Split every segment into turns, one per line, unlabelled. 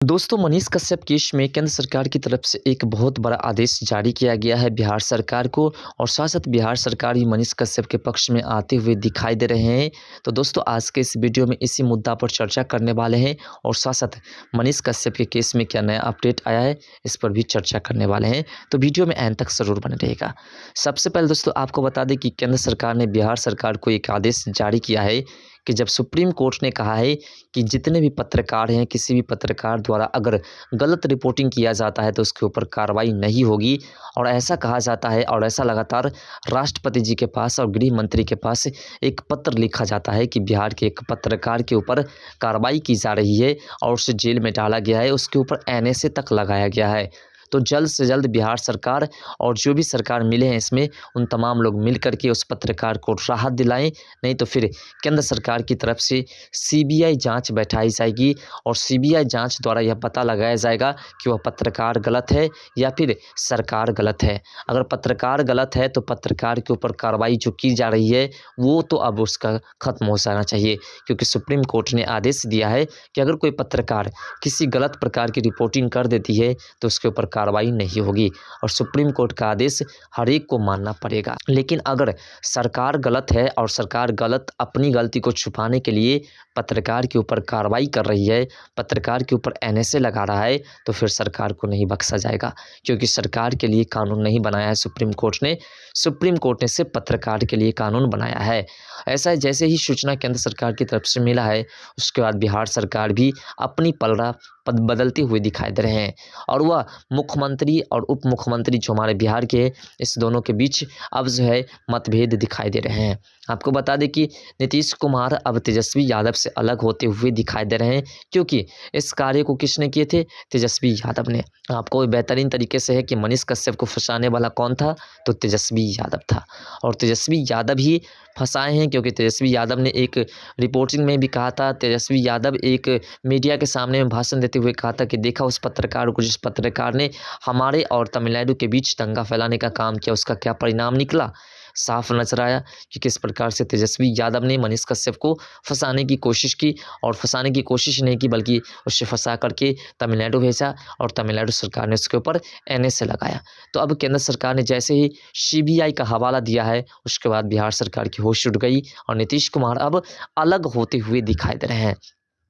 दोस्तों मनीष कश्यप केस में केंद्र सरकार की तरफ से एक बहुत बड़ा आदेश जारी किया गया है बिहार सरकार को और साथ साथ बिहार सरकार भी मनीष कश्यप के पक्ष में आते हुए दिखाई दे रहे हैं। तो दोस्तों आज के इस वीडियो में इसी मुद्दा पर चर्चा करने वाले हैं और साथ साथ मनीष कश्यप के केस में क्या नया अपडेट आया है इस पर भी चर्चा करने वाले हैं। तो वीडियो में एंड तक जरूर बने रहेगा। सबसे पहले दोस्तों आपको बता दें कि केंद्र सरकार ने बिहार सरकार को एक आदेश जारी किया है कि जब सुप्रीम कोर्ट ने कहा है कि जितने भी पत्रकार हैं किसी भी पत्रकार द्वारा अगर गलत रिपोर्टिंग किया जाता है तो उसके ऊपर कार्रवाई नहीं होगी और ऐसा कहा जाता है और ऐसा लगातार राष्ट्रपति जी के पास और गृह मंत्री के पास एक पत्र लिखा जाता है कि बिहार के एक पत्रकार के ऊपर कार्रवाई की जा रही है और उसे जेल में डाला गया है, उसके ऊपर एनएसए तक लगाया गया है। तो जल्द से जल्द बिहार सरकार और जो भी सरकार मिले हैं इसमें उन तमाम लोग मिल करके उस पत्रकार को राहत दिलाएं, नहीं तो फिर केंद्र सरकार की तरफ से सीबीआई जांच बैठाई जाएगी और सीबीआई जांच द्वारा यह पता लगाया जाएगा कि वह पत्रकार गलत है या फिर सरकार गलत है। अगर पत्रकार गलत है तो पत्रकार के ऊपर कार्रवाई जो की जा रही है वो तो अब उसका ख़त्म हो जाना चाहिए, क्योंकि सुप्रीम कोर्ट ने आदेश दिया है कि अगर कोई पत्रकार किसी गलत प्रकार की रिपोर्टिंग कर देती है तो उसके ऊपर कार्रवाई नहीं होगी और सुप्रीम कोर्ट का आदेश हर एक को मानना पड़ेगा। लेकिन अगर सरकार गलत है और सरकार गलत अपनी गलती को छुपाने के लिए पत्रकार के ऊपर कार्रवाई कर रही है, पत्रकार के ऊपर एनएसए लगा रहा है, तो फिर सरकार को नहीं बख्शा जाएगा, क्योंकि सरकार के लिए कानून नहीं बनाया है सुप्रीम कोर्ट ने। सुप्रीम कोर्ट ने सिर्फ पत्रकार के लिए कानून बनाया है। ऐसा जैसे ही सूचना केंद्र सरकार की तरफ से मिला है उसके बाद बिहार सरकार भी अपनी पलड़ा बदलते हुए दिखाई दे रहे हैं और वह मुख्यमंत्री और उप मुख्यमंत्री जो हमारे बिहार के इस दोनों के बीच अब जो है मतभेद दिखाई दे रहे हैं। आपको बता दें कि नीतीश कुमार अब तेजस्वी यादव से अलग होते हुए दिखाई दे रहे हैं, क्योंकि इस कार्य को किसने किए थे? तेजस्वी यादव ने। आपको बेहतरीन तरीके से है कि मनीष कश्यप को फंसाने वाला कौन था? तो तेजस्वी यादव था और तेजस्वी यादव ही फंसाए हैं, क्योंकि तेजस्वी यादव ने एक रिपोर्टिंग में भी कहा था, तेजस्वी यादव एक मीडिया के सामने में भाषण देते हुए कहा था कि देखा उस पत्रकार को जिस पत्रकार ने हमारे और तमिलनाडु के बीच दंगा फैलाने का काम किया, उसका क्या परिणाम निकला। साफ नजर आया कि किस प्रकार से तेजस्वी यादव ने मनीष कश्यप को फंसाने की कोशिश की और फंसाने की कोशिश नहीं की बल्कि उससे फंसा करके तमिलनाडु भेजा और तमिलनाडु सरकार ने उसके ऊपर एनएसए लगाया। तो अब केंद्र सरकार ने जैसे ही सीबीआई का हवाला दिया है उसके बाद बिहार सरकार की होश उड़ गई और नीतीश कुमार अब अलग होते हुए दिखाई दे रहे हैं।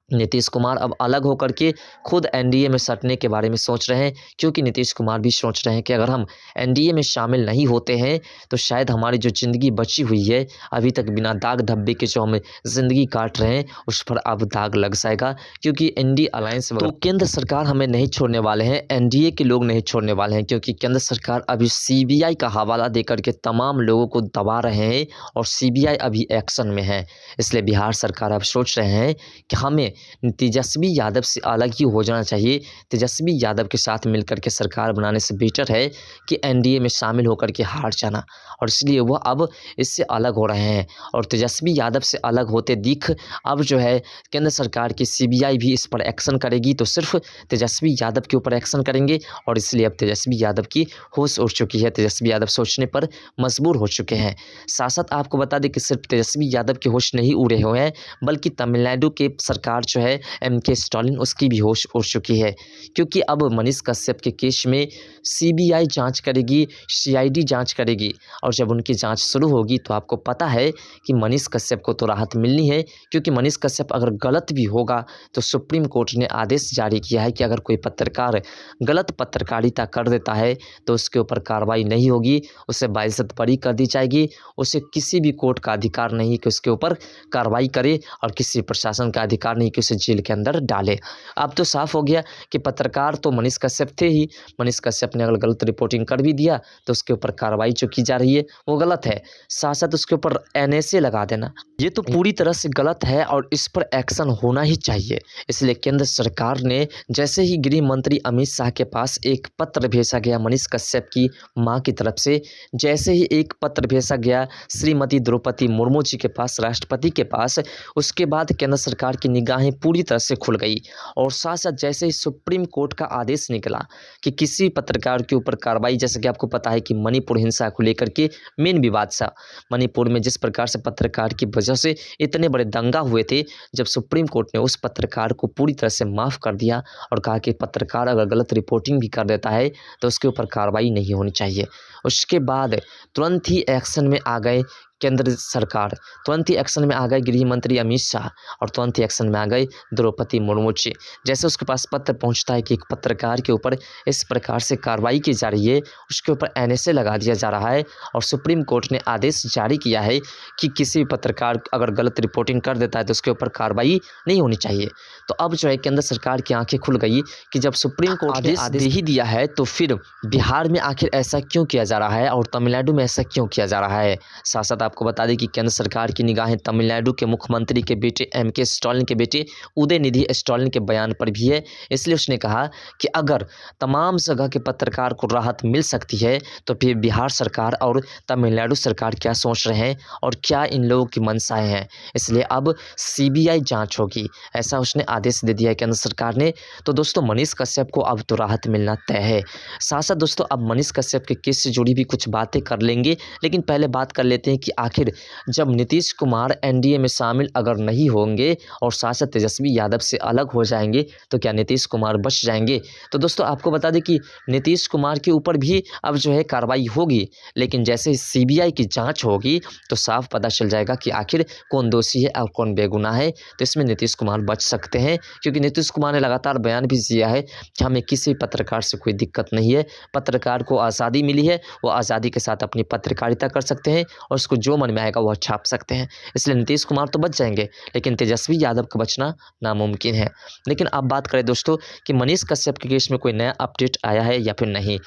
नीतीश कुमार अब अलग होकर के खुद एनडीए में सटने के बारे में सोच रहे हैं, क्योंकि नीतीश कुमार भी सोच रहे हैं कि अगर हम एनडीए में शामिल नहीं होते हैं तो शायद हमारी जो ज़िंदगी बची हुई है अभी तक बिना दाग धब्बे के जो हम ज़िंदगी काट रहे हैं उस पर अब दाग लग जाएगा, क्योंकि एनडीए अलायंस तो केंद्र सरकार हमें नहीं छोड़ने वाले हैं, एनडीए के लोग नहीं छोड़ने वाले हैं, क्योंकि केंद्र सरकार अभी सीबीआई का हवाला देकर के तमाम लोगों को दबा रहे हैं और सीबीआई अभी एक्शन में है। इसलिए बिहार सरकार अब सोच रहे हैं कि हमें तेजस्वी यादव से अलग ही हो जाना चाहिए। तेजस्वी यादव के साथ मिलकर के सरकार बनाने से बेटर है कि एनडीए में शामिल होकर के हार जाना, और इसलिए वह अब इससे अलग हो रहे हैं और तेजस्वी यादव से अलग होते दिख अब जो है केंद्र सरकार की सीबीआई भी इस पर एक्शन करेगी तो सिर्फ तेजस्वी यादव के ऊपर एक्शन करेंगे और इसलिए अब तेजस्वी यादव की होश उड़ चुकी है। तेजस्वी यादव सोचने पर मजबूर हो चुके हैं। साथ साथ आपको बता दें कि सिर्फ तेजस्वी यादव की होश नहीं उड़े हुए हैं बल्कि तमिलनाडु के सरकार जो है एमके स्टालिन उसकी भी होश उड़ चुकी है, क्योंकि अब मनीष कश्यप के केस में सीबीआई जांच करेगी, सीआईडी जांच करेगी और जब उनकी जांच शुरू होगी तो आपको पता है कि मनीष कश्यप को तो राहत मिलनी है, क्योंकि मनीष कश्यप अगर गलत भी होगा तो सुप्रीम कोर्ट ने आदेश जारी किया है कि अगर कोई पत्रकार गलत पत्रकारिता कर देता है तो उसके ऊपर कार्रवाई नहीं होगी, उसे बाइज्जत बरी कर दी जाएगी। उसे किसी भी कोर्ट का अधिकार नहीं कि उसके ऊपर कार्रवाई करे और किसी प्रशासन का अधिकार नहीं कि उसे जेल के अंदर डाले। अब तो साफ हो गया कि पत्रकार तो मनीष कश्यप थे ही। मनीष कश्यप ने अगर गलत रिपोर्टिंग कर भी दिया तो उसके ऊपर कार्रवाई जो की जा रही है वो गलत है, साथ साथ उसके ऊपर एनएसए लगा देना ये तो पूरी तरह से गलत है और इस पर एक्शन होना ही चाहिए। इसलिए केंद्र सरकार ने जैसे ही गृह मंत्री अमित शाह के पास एक पत्र भेजा गया मनीष कश्यप की मां की तरफ से, जैसे ही एक पत्र भेजा गया श्रीमती द्रौपदी मुर्मू जी के पास, राष्ट्रपति के पास, उसके बाद केंद्र सरकार की निगाहें निगाहें पूरी तरह से खुल गई। और साथ साथ जैसे ही सुप्रीम कोर्ट का आदेश निकला कि किसी पत्रकार के ऊपर कार्रवाई, जैसे कि आपको पता है कि मणिपुर हिंसा को लेकर के मेन विवाद सा, मणिपुर में जिस प्रकार से पत्रकार की वजह से इतने बड़े दंगा हुए थे, जब सुप्रीम कोर्ट ने उस पत्रकार को पूरी तरह से माफ़ कर दिया और कहा कि पत्रकार अगर गलत रिपोर्टिंग भी कर देता है तो उसके ऊपर कार्रवाई नहीं होनी चाहिए। उसके बाद तुरंत ही एक्शन में आ गए केंद्र सरकार, तुरंत ही एक्शन में आ गए गृह मंत्री अमित शाह और तुरंत ही एक्शन में आ गए द्रौपदी मुर्मू जी। जैसे उसके पास पत्र पहुंचता है कि एक पत्रकार के ऊपर इस प्रकार से कार्रवाई की जा रही है, उसके ऊपर एनएसए लगा दिया जा रहा है और सुप्रीम कोर्ट ने आदेश जारी किया है कि किसी भी पत्रकार अगर गलत रिपोर्टिंग कर देता है तो उसके ऊपर कार्रवाई नहीं होनी चाहिए। तो अब जो है केंद्र सरकार की आंखें खुल गई कि जब सुप्रीम कोर्ट ने आदेश दे ही दिया है तो फिर बिहार में आखिर ऐसा क्यों किया जा रहा है और तमिलनाडु में ऐसा क्यों किया जा रहा है। साथ साथ आपको बता दें कि केंद्र सरकार की निगाहें तमिलनाडु के मुख्यमंत्री के बेटे एमके स्टालिन के बेटे उदयनिधि स्टालिन के बयान पर भी है। इसलिए उसने कहा कि अगर तमाम जगह के पत्रकार को राहत मिल सकती है तो फिर बिहार सरकार और तमिलनाडु सरकार क्या सोच रहे हैं और क्या इन लोगों की मंशाएं हैं। इसलिए अब सीबीआई जांच होगी, ऐसा उसने आदेश दे दिया है केंद्र सरकार ने। तो दोस्तों मनीष कश्यप को अब तो राहत मिलना तय है। साथ साथ दोस्तों अब मनीष कश्यप के केस से जुड़ी भी कुछ बातें कर लेंगे, लेकिन पहले बात कर लेते हैं कि आखिर जब नीतीश कुमार एनडीए में शामिल अगर नहीं होंगे और साथ साथ तेजस्वी यादव से अलग हो जाएंगे तो क्या नीतीश कुमार बच जाएंगे। तो दोस्तों आपको बता दें कि नीतीश कुमार के ऊपर भी अब जो है कार्रवाई होगी, लेकिन जैसे ही सीबीआई की जांच होगी तो साफ पता चल जाएगा कि आखिर कौन दोषी है और कौन बेगुनाह है। तो इसमें नीतीश कुमार बच सकते हैं, क्योंकि नीतीश कुमार ने लगातार बयान भी दिया है कि हमें किसी पत्रकार से कोई दिक्कत नहीं है, पत्रकार को आज़ादी मिली है, वो आज़ादी के साथ अपनी पत्रकारिता कर सकते हैं और उसको जो मन में आएगा वह छाप सकते हैं। इसलिए नीतीश कुमार तो बच जाएंगे, लेकिन तेजस्वी यादव का बचना नामुमकिन है। लेकिन अब बात करें दोस्तों कि मनीष कश्यप के केस में कोई नया अपडेट आया है या फिर नहीं।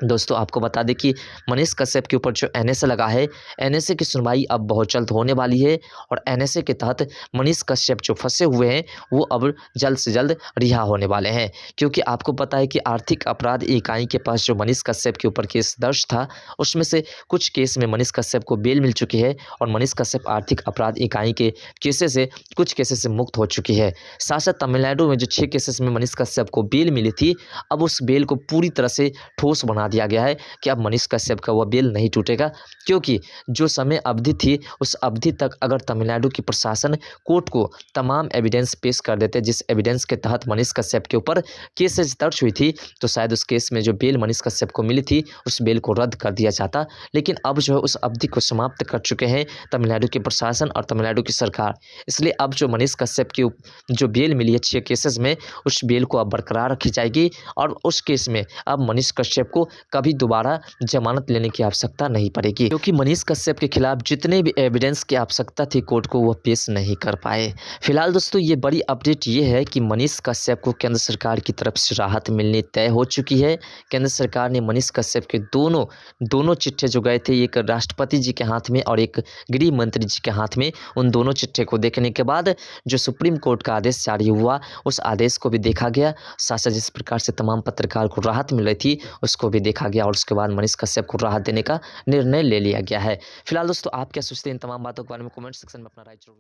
दोस्तों आपको बता दें कि मनीष कश्यप के ऊपर जो एनएसए लगा है, एनएसए की सुनवाई अब बहुत जल्द होने वाली है और एनएसए के तहत मनीष कश्यप जो फंसे हुए हैं वो अब जल्द से जल्द रिहा होने वाले हैं। क्योंकि आपको पता है कि आर्थिक अपराध इकाई के पास जो मनीष कश्यप के ऊपर केस दर्ज था, उसमें से कुछ केस में मनीष कश्यप को बेल मिल चुकी है और मनीष कश्यप आर्थिक अपराध इकाई के केसेस से कुछ केसेस से मुक्त हो चुकी है। साथ साथ तमिलनाडु में जो 6 केसेस में मनीष कश्यप को बेल मिली थी, अब उस बेल को पूरी तरह से ठोस बना दिया गया है कि अब मनीष कश्यप का वह बेल नहीं टूटेगा, क्योंकि जो समय अवधि थी उस अवधि तक अगर तमिलनाडु की प्रशासन कोर्ट को तमाम एविडेंस पेश कर देते, जिस एविडेंस के तहत मनीष कश्यप के ऊपर केसेस दर्ज हुई थी, तो शायद उस केस में जो बेल मनीष कश्यप को मिली थी उस बेल को रद्द कर दिया जाता। लेकिन अब जो है उस अवधि को समाप्त कर चुके हैं तमिलनाडु के प्रशासन और तमिलनाडु की सरकार। इसलिए अब जो मनीष कश्यप की जो बेल मिली है 6 केसेस में, उस बेल को अब बरकरार रखी जाएगी और उस केस में अब मनीष कश्यप को कभी दोबारा जमानत लेने की आवश्यकता नहीं पड़ेगी, क्योंकि मनीष कश्यप के खिलाफ जितने भी एविडेंस की आवश्यकता थी कोर्ट को वह पेश नहीं कर पाए। फिलहाल दोस्तों ये बड़ी अपडेट ये है कि मनीष कश्यप को केंद्र सरकार की तरफ से राहत मिलनी तय हो चुकी है। केंद्र सरकार ने मनीष कश्यप के दोनों चिट्ठे जो गए थे, एक राष्ट्रपति जी के हाथ में और एक गृह मंत्री जी के हाथ में, उन दोनों चिट्ठे को देखने के बाद जो सुप्रीम कोर्ट का आदेश जारी हुआ उस आदेश को भी देखा गया। साथ साथ जिस प्रकार से तमाम पत्रकार को राहत मिल रही थी उसको भी देखा गया और उसके बाद मनीष कश्यप को राहत देने का निर्णय ले लिया गया है। फिलहाल दोस्तों आप क्या सोचते हैं इन तमाम बातों के बारे में कमेंट सेक्शन में अपना राय जरूर